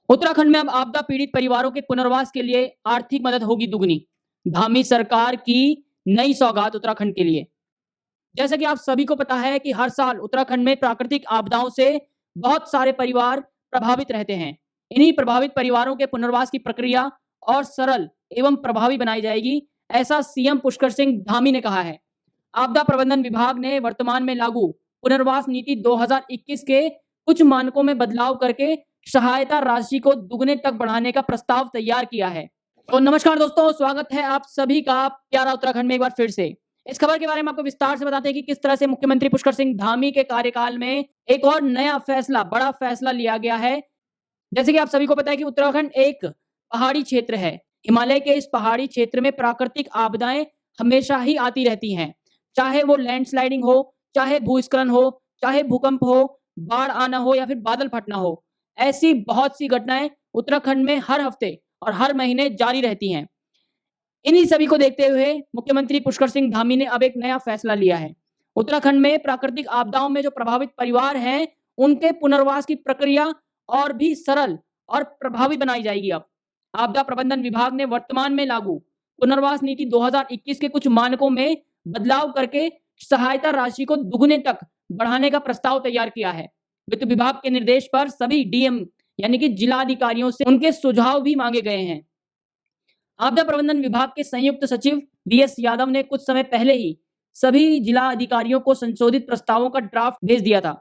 उत्तराखंड में अब आपदा पीड़ित परिवारों के पुनर्वास के लिए आर्थिक मदद होगी दुगनी। धामी सरकार की नई सौगात उत्तराखंड के लिए। जैसा कि आप सभी को पता है कि हर साल उत्तराखंड में प्राकृतिक आपदाओं से बहुत सारे परिवार प्रभावित रहते हैं। इन्हीं प्रभावित परिवारों के पुनर्वास की प्रक्रिया और सरल एवं प्रभावी बनाई जाएगी, ऐसा सीएम पुष्कर सिंह धामी ने कहा है। आपदा प्रबंधन विभाग ने वर्तमान में लागू पुनर्वास नीति 2021 के कुछ मानकों में बदलाव करके सहायता राशि को दुगने तक बढ़ाने का प्रस्ताव तैयार किया है। तो नमस्कार दोस्तों, स्वागत है आप सभी का प्यारा उत्तराखंड में एक बार फिर से। इस खबर के बारे में आपको विस्तार से बताते हैं कि किस तरह से मुख्यमंत्री पुष्कर सिंह धामी के कार्यकाल में एक और नया फैसला, बड़ा फैसला लिया गया है। जैसे कि आप सभी को पता है कि उत्तराखंड एक पहाड़ी क्षेत्र है। हिमालय के इस पहाड़ी क्षेत्र में प्राकृतिक आपदाएं हमेशा ही आती रहती हैं। चाहे वो लैंडस्लाइडिंग हो, चाहे भूस्खलन हो, चाहे भूकंप हो, बाढ़ आना हो या फिर बादल फटना हो। ऐसी बहुत सी घटनाएं उत्तराखंड में हर हफ्ते और हर महीने जारी रहती हैं। इन्हीं सभी को देखते हुए मुख्यमंत्री पुष्कर सिंह धामी ने अब एक नया फैसला लिया है। उत्तराखंड में प्राकृतिक आपदाओं में जो प्रभावित परिवार हैं, उनके पुनर्वास की प्रक्रिया और भी सरल और प्रभावी बनाई जाएगी। अब आपदा प्रबंधन विभाग ने वर्तमान में लागू पुनर्वास नीति 2021 के कुछ मानकों में बदलाव करके सहायता राशि को दुगने तक बढ़ाने का प्रस्ताव तैयार किया है। वित्त विभाग के निर्देश पर सभी डीएम यानी कि जिला अधिकारियों से उनके सुझाव भी मांगे गए हैं। आपदा प्रबंधन विभाग के संयुक्त सचिव बीएस यादव ने कुछ समय पहले ही सभी जिला अधिकारियों को संशोधित प्रस्तावों का ड्राफ्ट भेज दिया था।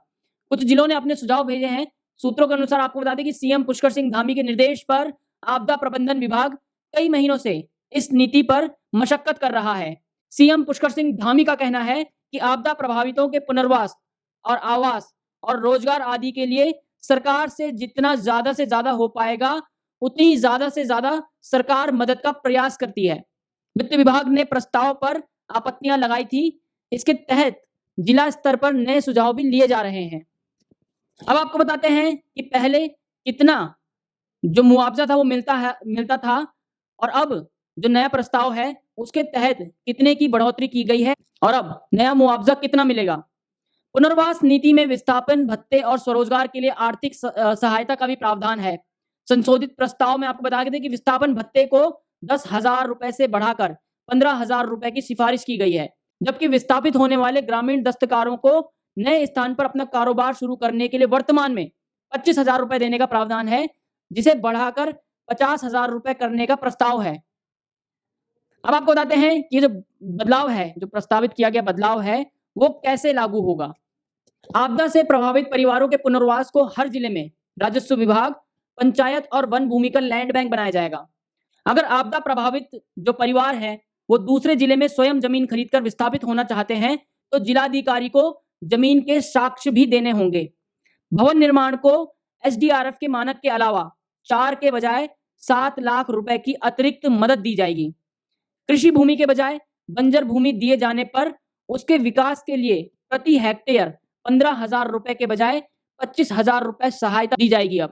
कुछ जिलों ने अपने सुझाव भेजे हैं। सूत्रों के अनुसार आपको बता दें कि सीएम पुष्कर सिंह धामी के निर्देश पर आपदा प्रबंधन विभाग कई महीनों से इस नीति पर मशक्कत कर रहा है। सीएम पुष्कर सिंह धामी का कहना है कि आपदा प्रभावितों के पुनर्वास और आवास और रोजगार आदि के लिए सरकार से जितना ज्यादा से ज्यादा हो पाएगा, उतनी ज्यादा से ज्यादा सरकार मदद का प्रयास करती है। वित्त विभाग ने प्रस्ताव पर आपत्तियां लगाई थी। इसके तहत जिला स्तर पर नए सुझाव भी लिए जा रहे हैं। अब आपको बताते हैं कि पहले कितना जो मुआवजा था वो मिलता था और अब जो नया प्रस्ताव है उसके तहत कितने की बढ़ोतरी की गई है और अब नया मुआवजा कितना मिलेगा। पुनर्वास नीति में विस्थापन भत्ते और स्वरोजगार के लिए आर्थिक सहायता का भी प्रावधान है। संशोधित प्रस्ताव में आपको बता दें कि विस्थापन भत्ते को 10,000 रुपए से बढ़ाकर 15,000 रुपए की सिफारिश की गई है, जबकि विस्थापित होने वाले ग्रामीण दस्तकारों को नए स्थान पर अपना कारोबार शुरू करने के लिए वर्तमान में 25,000 रुपए देने का प्रावधान है, जिसे बढ़ाकर 50,000 रुपए करने का प्रस्ताव है। अब आपको बताते हैं कि जो बदलाव है, जो प्रस्तावित किया गया बदलाव है, वो कैसे लागू होगा। आपदा से प्रभावित परिवारों के पुनर्वास को हर जिले में राजस्व विभाग, पंचायत और वन भूमि का लैंड बैंक बनाया जाएगा। अगर आपदा प्रभावित जो परिवार है वो दूसरे जिले में स्वयं जमीन खरीदकर विस्थापित होना चाहते हैं तो जिलाधिकारी को जमीन के साक्ष्य भी देने होंगे। भवन निर्माण को एसडीआरएफ के मानक के अलावा 4 के बजाय 7 लाख रुपए की अतिरिक्त मदद दी जाएगी। कृषि भूमि के बजाय बंजर भूमि दिए जाने पर उसके विकास के लिए प्रति हेक्टेयर 15,000 रुपए के बजाय 25,000 रुपए सहायता दी जाएगी। अब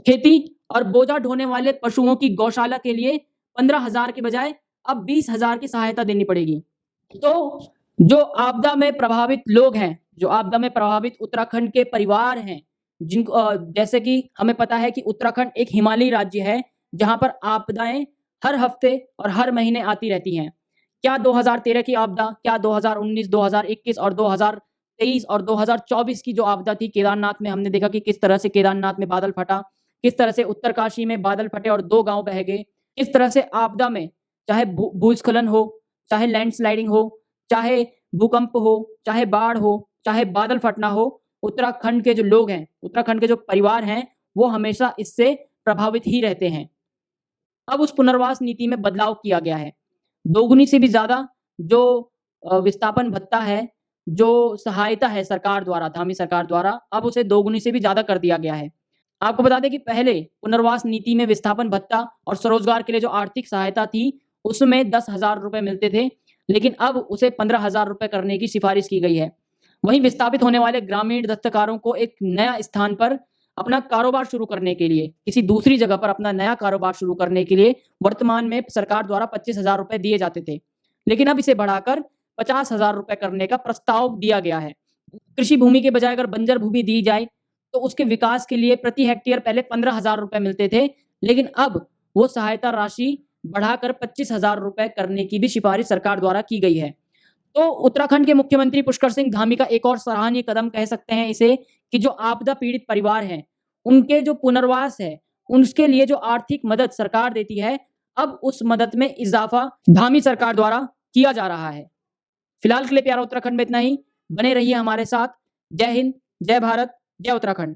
खेती और बोझा ढोने वाले पशुओं की गौशाला के लिए 15,000 के बजाय अब 20,000 की सहायता देनी पड़ेगी। तो जो आपदा में प्रभावित लोग हैं, जो आपदा में प्रभावित उत्तराखंड के परिवार हैं, जिनको जैसे कि हमें पता है कि उत्तराखंड एक हिमालयी राज्य है जहां पर आपदाएं हर हफ्ते और हर महीने आती रहती हैं। क्या 2013 की आपदा, क्या 2019, 2021 और 2023 और 2024 की जो आपदा थी केदारनाथ में, हमने देखा कि किस तरह से केदारनाथ में बादल फटा, किस तरह से उत्तरकाशी में बादल फटे और 2 गांव बह गए। किस तरह से आपदा में चाहे भूस्खलन हो, चाहे लैंडस्लाइडिंग हो, चाहे भूकंप हो, चाहे बाढ़ हो, चाहे बादल फटना हो, उत्तराखंड के जो लोग हैं, उत्तराखंड के जो परिवार हैं, वो हमेशा इससे प्रभावित ही रहते हैं। अब उस पुनर्वास नीति में बदलाव किया गया है। दोगुनी से भी ज्यादा जो विस्थापन भत्ता है, जो सहायता है सरकार द्वारा, धामी सरकार द्वारा, अब उसे दोगुनी से भी ज्यादा कर दिया गया है। आपको बता दें कि पहले पुनर्वास नीति में विस्थापन भत्ता और स्वरोजगार के लिए जो आर्थिक सहायता थी उसमें 10,000 रुपए मिलते थे, लेकिन अब उसे 15,000 रुपए करने की सिफारिश की गई है। वहीं विस्थापित होने वाले ग्रामीण दस्तकारों को एक नया स्थान पर अपना कारोबार शुरू करने के लिए, किसी दूसरी जगह पर अपना नया कारोबार शुरू करने के लिए वर्तमान में सरकार द्वारा 25,000 रुपए दिए जाते थे, लेकिन अब इसे बढ़ाकर 50,000 रुपए करने का प्रस्ताव दिया गया है। कृषि भूमि के बजाय अगर बंजर भूमि दी जाए तो उसके विकास के लिए प्रति हेक्टेयर पहले 15,000 रुपए मिलते थे, लेकिन अब वो सहायता राशि बढ़ाकर 25,000 रुपए करने की भी सिफारिश सरकार द्वारा की गई है। तो उत्तराखंड के मुख्यमंत्री पुष्कर सिंह धामी का एक और सराहनीय कदम कह सकते हैं इसे कि जो आपदा पीड़ित परिवार हैं, उनके जो पुनर्वास है, उसके लिए जो आर्थिक मदद सरकार देती है, अब उस मदद में इज़ाफ़ा धामी सरकार द्वारा किया जा रहा है। फिलहाल के लिए प्यारा उत्तराखंड में इतना ही। बने रहिए हमारे साथ। जय हिंद, जय भारत, जय उत्तराखंड।